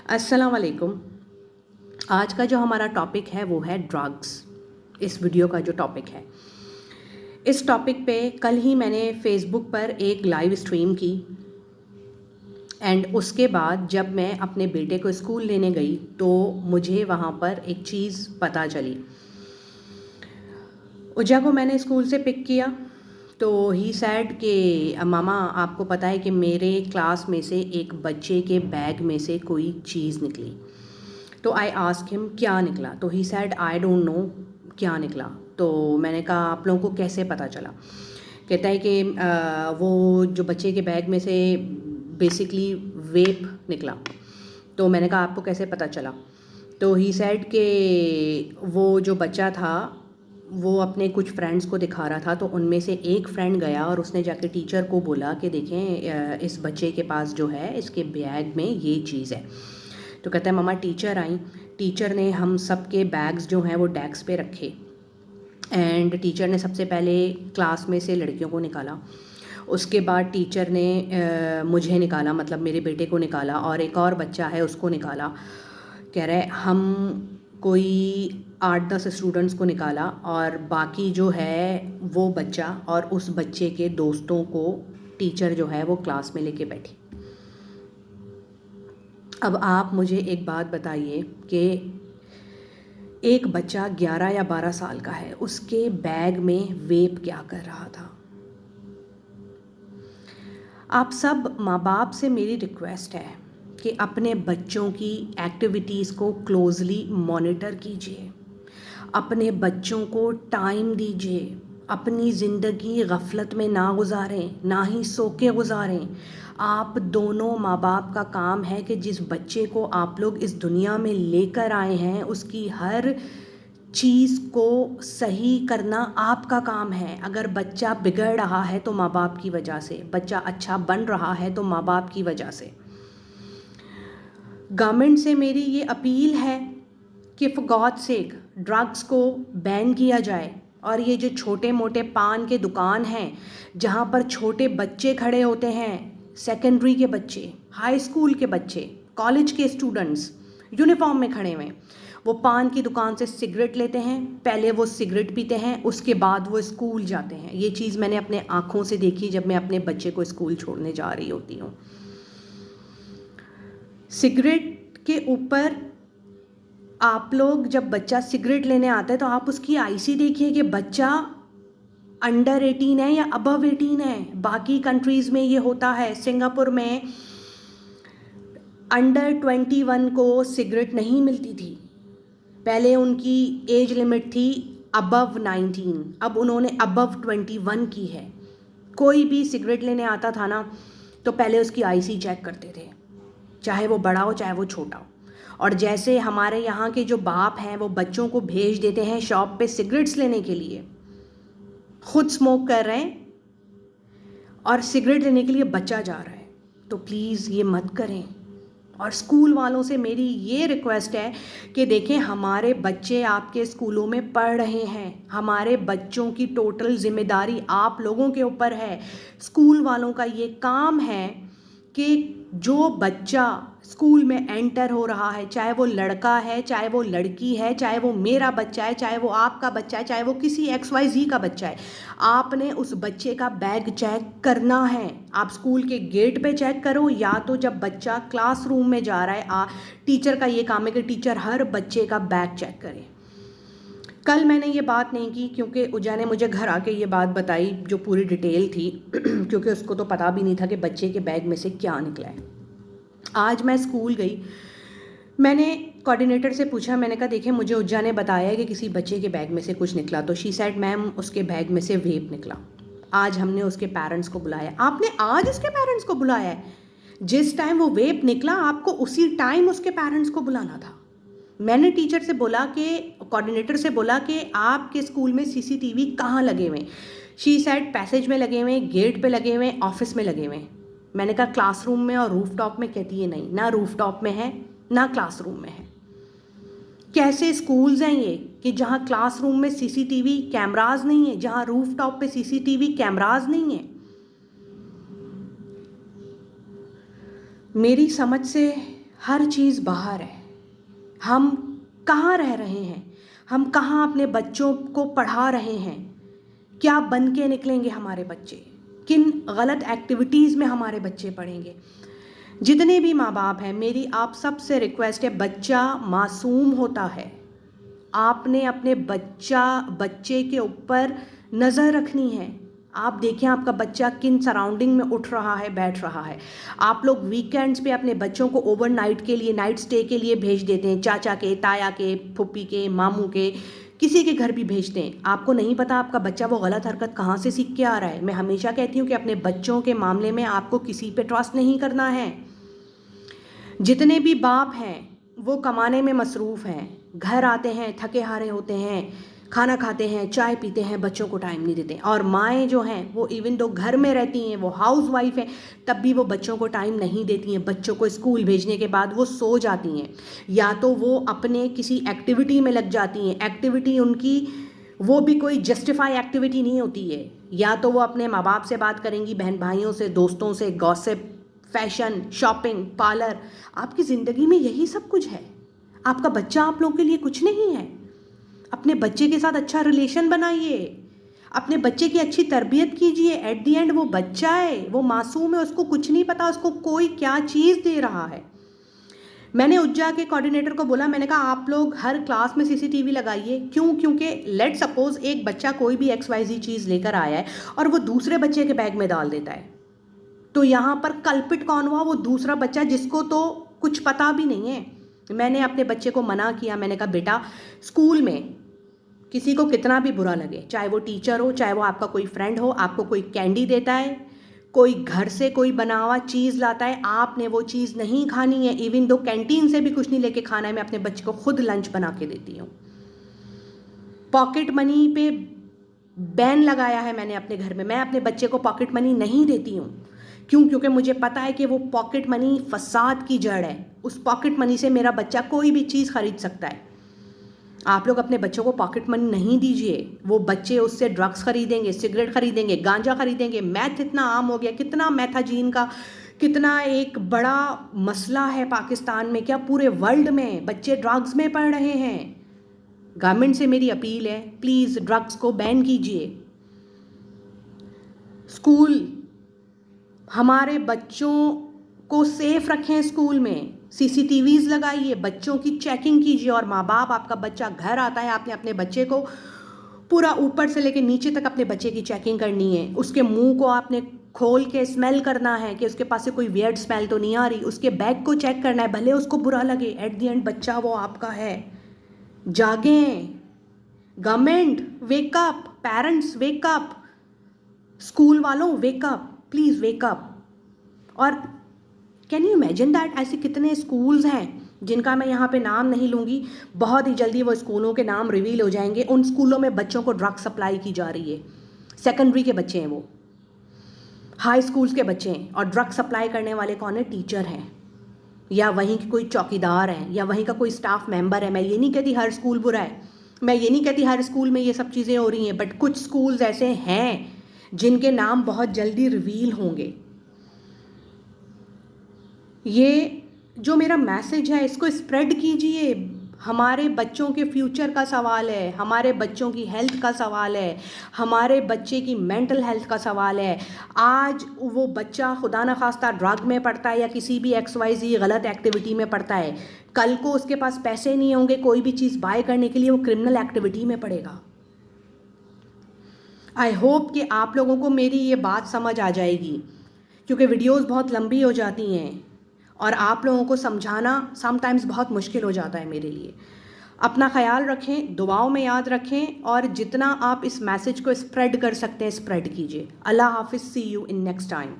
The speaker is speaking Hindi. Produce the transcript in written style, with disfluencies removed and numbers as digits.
अस्सलाम वालेकुम। आज का जो हमारा टॉपिक है वो है ड्रग्स। इस वीडियो का जो टॉपिक है, इस टॉपिक पे कल ही मैंने फेसबुक पर एक लाइव स्ट्रीम की एंड उसके बाद जब मैं अपने बेटे को स्कूल लेने गई तो मुझे वहाँ पर एक चीज़ पता चली। उजा को मैंने स्कूल से पिक किया तो ही सैड कि मामा आपको पता है कि मेरे क्लास में से एक बच्चे के बैग में से कोई चीज़ निकली। तो आई आस्क हिम क्या निकला, तो ही सैड आई डोंट नो क्या निकला। तो मैंने कहा आप लोगों को कैसे पता चला? कहता है कि वो जो बच्चे के बैग में से बेसिकली वेप निकला। तो मैंने कहा आपको कैसे पता चला? तो ही सैड कि वो जो बच्चा था वो अपने कुछ फ्रेंड्स को दिखा रहा था, तो उनमें से एक फ्रेंड गया और उसने जाके टीचर को बोला कि देखें इस बच्चे के पास जो है इसके बैग में ये चीज़ है। तो कहता है मामा टीचर आई, टीचर ने हम सब के बैग्स जो हैं वो डेस्क पे रखे एंड टीचर ने सबसे पहले क्लास में से लड़कियों को निकाला। उसके बाद टीचर ने मुझे निकाला, मतलब मेरे बेटे को निकाला, और एक और बच्चा है उसको निकाला। कह रहे हम कोई 8-10 स्टूडेंट्स को निकाला और बाकी जो है वो बच्चा और उस बच्चे के दोस्तों को टीचर जो है वो क्लास में लेके बैठी। अब आप मुझे एक बात बताइए कि एक बच्चा 11 या 12 साल का है, उसके बैग में वेप क्या कर रहा था? आप सब माँ बाप से मेरी रिक्वेस्ट है कि अपने बच्चों की एक्टिविटीज़ को क्लोजली मॉनिटर कीजिए, अपने बच्चों को टाइम दीजिए, अपनी ज़िंदगी गफलत में ना गुजारें, ना ही सो के गुजारें। आप दोनों माँ बाप का काम है कि जिस बच्चे को आप लोग इस दुनिया में लेकर आए हैं उसकी हर चीज़ को सही करना आपका काम है। अगर बच्चा बिगड़ रहा है तो माँ बाप की वजह से, बच्चा अच्छा बन रहा है तो माँ बाप की वजह से। गवर्नमेंट से मेरी ये अपील है कि फॉर गॉड सेक ड्रग्स को बैन किया जाए और ये जो छोटे मोटे पान के दुकान हैं जहाँ पर छोटे बच्चे खड़े होते हैं, सेकेंडरी के बच्चे, हाई स्कूल के बच्चे, कॉलेज के स्टूडेंट्स यूनिफॉर्म में खड़े हुए, वो पान की दुकान से सिगरेट लेते हैं, पहले वो सिगरेट पीते हैं, उसके बाद वो स्कूल जाते हैं। ये चीज़ मैंने अपने आँखों से देखी जब मैं अपने बच्चे को स्कूल छोड़ने जा रही होती हूँ। सिगरेट के ऊपर आप लोग जब बच्चा सिगरेट लेने आता है तो आप उसकी आईसी देखिए कि बच्चा अंडर 18 है या अबव 18 है। बाकी कंट्रीज़ में ये होता है। सिंगापुर में अंडर 21 को सिगरेट नहीं मिलती थी, पहले उनकी एज लिमिट थी अबव 19, अब उन्होंने अबव 21 की है। कोई भी सिगरेट लेने आता था ना तो पहले उसकी आईसी चेक करते थे, चाहे वो बड़ा हो चाहे वो छोटा हो। और जैसे हमारे यहाँ के जो बाप हैं वो बच्चों को भेज देते हैं शॉप पे सिगरेट्स लेने के लिए, खुद स्मोक कर रहे हैं और सिगरेट लेने के लिए बच्चा जा रहा है, तो प्लीज़ ये मत करें। और स्कूल वालों से मेरी ये रिक्वेस्ट है कि देखें हमारे बच्चे आपके स्कूलों में पढ़ रहे हैं, हमारे बच्चों की टोटल जिम्मेदारी आप लोगों के ऊपर है। स्कूल वालों का ये काम है कि जो बच्चा स्कूल में एंटर हो रहा है, चाहे वो लड़का है चाहे वो लड़की है, चाहे वो मेरा बच्चा है चाहे वो आपका बच्चा है, चाहे वो किसी XYZ का बच्चा है, आपने उस बच्चे का बैग चेक करना है। आप स्कूल के गेट पे चेक करो या तो जब बच्चा क्लासरूम में जा रहा है, टीचर का ये काम है कि टीचर हर बच्चे का बैग चेक करे। कल मैंने ये बात नहीं की क्योंकि उजा ने मुझे घर आके ये बात बताई जो पूरी डिटेल थी क्योंकि उसको तो पता भी नहीं था कि बच्चे के बैग में से क्या निकला है। आज मैं स्कूल गई, मैंने कोऑर्डिनेटर से पूछा, मैंने कहा देखिए मुझे उज्जा ने बताया है कि किसी बच्चे के बैग में से कुछ निकला, तो शी सेड मैम उसके बैग में से वेप निकला। आज हमने उसके पेरेंट्स को बुलाया। आपने आज उसके पेरेंट्स को बुलाया है? जिस टाइम वो वेप निकला आपको उसी टाइम उसके पेरेंट्स को बुलाना था। मैंने टीचर से बोला कि कोऑर्डिनेटर से बोला कि आपके स्कूल में सीसीटीवी कहाँ लगे हुए? शी सेड पैसेज में लगे हुए, गेट पे लगे हुए, ऑफिस में लगे हुए। मैंने कहा क्लासरूम में और रूफटॉप में? कहती है नहीं, ना रूफटॉप में है ना क्लासरूम में है। कैसे स्कूल्स हैं ये कि जहाँ क्लासरूम में सीसीटीवी कैमराज नहीं है, जहाँ रूफटॉप पे सीसीटीवी कैमराज नहीं है? मेरी समझ से हर चीज़ बाहर है। हम कहाँ रह रहे हैं, हम कहाँ अपने बच्चों को पढ़ा रहे हैं, क्या बन के निकलेंगे हमारे बच्चे, किन गलत एक्टिविटीज़ में हमारे बच्चे पढ़ेंगे। जितने भी माँ बाप हैं, मेरी आप सबसे रिक्वेस्ट है, बच्चा मासूम होता है, आपने अपने बच्चे के ऊपर नज़र रखनी है। आप देखें आपका बच्चा किन सराउंडिंग में उठ रहा है, बैठ रहा है। आप लोग वीकेंड्स पे अपने बच्चों को ओवरनाइट के लिए, नाइट स्टे के लिए भेज देते हैं, चाचा के, ताया के, फुप्पी के, मामू के, किसी के घर भी भेजते हैं। आपको नहीं पता आपका बच्चा वो गलत हरकत कहाँ से सीख के आ रहा है। मैं हमेशा कहती हूँ कि अपने बच्चों के मामले में आपको किसी पे ट्रस्ट नहीं करना है। जितने भी बाप हैं वो कमाने में मसरूफ़ हैं, घर आते हैं थके हारे होते हैं, खाना खाते हैं, चाय पीते हैं, बच्चों को टाइम नहीं देते। और माएँ जो हैं वो इवन दो घर में रहती हैं, वो हाउस वाइफ हैं, तब भी वो बच्चों को टाइम नहीं देती हैं। बच्चों को स्कूल भेजने के बाद वो सो जाती हैं, या तो वो अपने किसी एक्टिविटी में लग जाती हैं। एक्टिविटी उनकी वो भी कोई जस्टिफाई एक्टिविटी नहीं होती है। या तो वो अपने माँ बाप से बात करेंगी, बहन भाइयों से, दोस्तों से, गॉसिप, फैशन, शॉपिंग, पार्लर। आपकी ज़िंदगी में यही सब कुछ है। आपका बच्चा आप लोगों के लिए कुछ नहीं है। अपने बच्चे के साथ अच्छा रिलेशन बनाइए, अपने बच्चे की अच्छी तरबियत कीजिए। एट दी एंड वो बच्चा है, वो मासूम है, उसको कुछ नहीं पता उसको कोई क्या चीज़ दे रहा है। मैंने उज्जा के कोऑर्डिनेटर को बोला, मैंने कहा आप लोग हर क्लास में सीसीटीवी लगाइए। क्यों? क्योंकि लेट सपोज एक बच्चा कोई भी XYZ चीज़ लेकर आया है और वो दूसरे बच्चे के बैग में डाल देता है, तो यहाँ पर कल्पिट कौन हुआ? वो दूसरा बच्चा, जिसको तो कुछ पता भी नहीं है। मैंने अपने बच्चे को मना किया, मैंने कहा बेटा स्कूल में किसी को कितना भी बुरा लगे, चाहे वो टीचर हो, चाहे वो आपका कोई फ्रेंड हो, आपको कोई कैंडी देता है, कोई घर से कोई बना हुआ चीज़ लाता है, आपने वो चीज़ नहीं खानी है। इवन दो कैंटीन से भी कुछ नहीं लेके खाना है, मैं अपने बच्चे को खुद लंच बना के देती हूँ। पॉकेट मनी पे बैन लगाया है मैंने अपने घर में। मैं अपने बच्चे को पॉकेट मनी नहीं देती हूँ। क्यों? क्योंकि मुझे पता है कि वो पॉकेट मनी फसाद की जड़ है। उस पॉकेट मनी से मेरा बच्चा कोई भी चीज़ खरीद सकता है। आप लोग अपने बच्चों को पॉकेट मनी नहीं दीजिए। वो बच्चे उससे ड्रग्स खरीदेंगे, सिगरेट खरीदेंगे, गांजा खरीदेंगे। मैथ इतना आम हो गया, कितना मैथाजीन का कितना एक बड़ा मसला है पाकिस्तान में, क्या पूरे वर्ल्ड में बच्चे ड्रग्स में पड़ रहे हैं। गवर्नमेंट से मेरी अपील है, प्लीज़ ड्रग्स को बैन कीजिए। स्कूल, हमारे बच्चों को सेफ रखें। स्कूल में CCTVs लगाइए, बच्चों की चेकिंग कीजिए। और माँ बाप, आपका बच्चा घर आता है, आपने अपने बच्चे को पूरा ऊपर से लेकर नीचे तक अपने बच्चे की चेकिंग करनी है। उसके मुंह को आपने खोल के स्मेल करना है कि उसके पास से कोई वियर्ड स्मेल तो नहीं आ रही। उसके बैग को चेक करना है, भले उसको बुरा लगे, एट दी एंड बच्चा वो आपका है। जागें, government wake up, parents wake up, school वालों wake up, please wake up. और कैन यू इमेजिन दैट ऐसे कितने स्कूल्स हैं जिनका मैं यहाँ पे नाम नहीं लूँगी, बहुत ही जल्दी वो स्कूलों के नाम रिवील हो जाएंगे। उन स्कूलों में बच्चों को ड्रग सप्लाई की जा रही है। सेकेंडरी के बच्चे हैं वो, हाई स्कूल्स के बच्चे हैं। और ड्रग सप्लाई करने वाले कौन है? टीचर हैं, या वहीं के कोई चौकीदार हैं, या वहीं का कोई स्टाफ मेंबर है। मैं ये नहीं कहती हर स्कूल बुरा है, मैं ये नहीं कहती हर स्कूल में ये सब चीज़ें हो रही हैं, बट कुछ स्कूल्स ऐसे हैं जिनके नाम बहुत जल्दी रिवील होंगे। ये जो मेरा मैसेज है इसको स्प्रेड कीजिए। हमारे बच्चों के फ्यूचर का सवाल है, हमारे बच्चों की हेल्थ का सवाल है, हमारे बच्चे की मेंटल हेल्थ का सवाल है। आज वो बच्चा खुदा न खास्ता ड्रग में पड़ता है या किसी भी XYZ गलत एक्टिविटी में पड़ता है, कल को उसके पास पैसे नहीं होंगे कोई भी चीज़ बाय करने के लिए, वो क्रिमिनल एक्टिविटी में पड़ेगा। आई होप कि आप लोगों को मेरी ये बात समझ आ जाएगी, क्योंकि वीडियोस बहुत लंबी हो जाती हैं और आप लोगों को समझाना समटाइम्स बहुत मुश्किल हो जाता है मेरे लिए। अपना ख्याल रखें, दुआओं में याद रखें, और जितना आप इस मैसेज को स्प्रेड कर सकते हैं स्प्रेड कीजिए। अल्लाह हाफिज़, सी यू इन नेक्स्ट टाइम।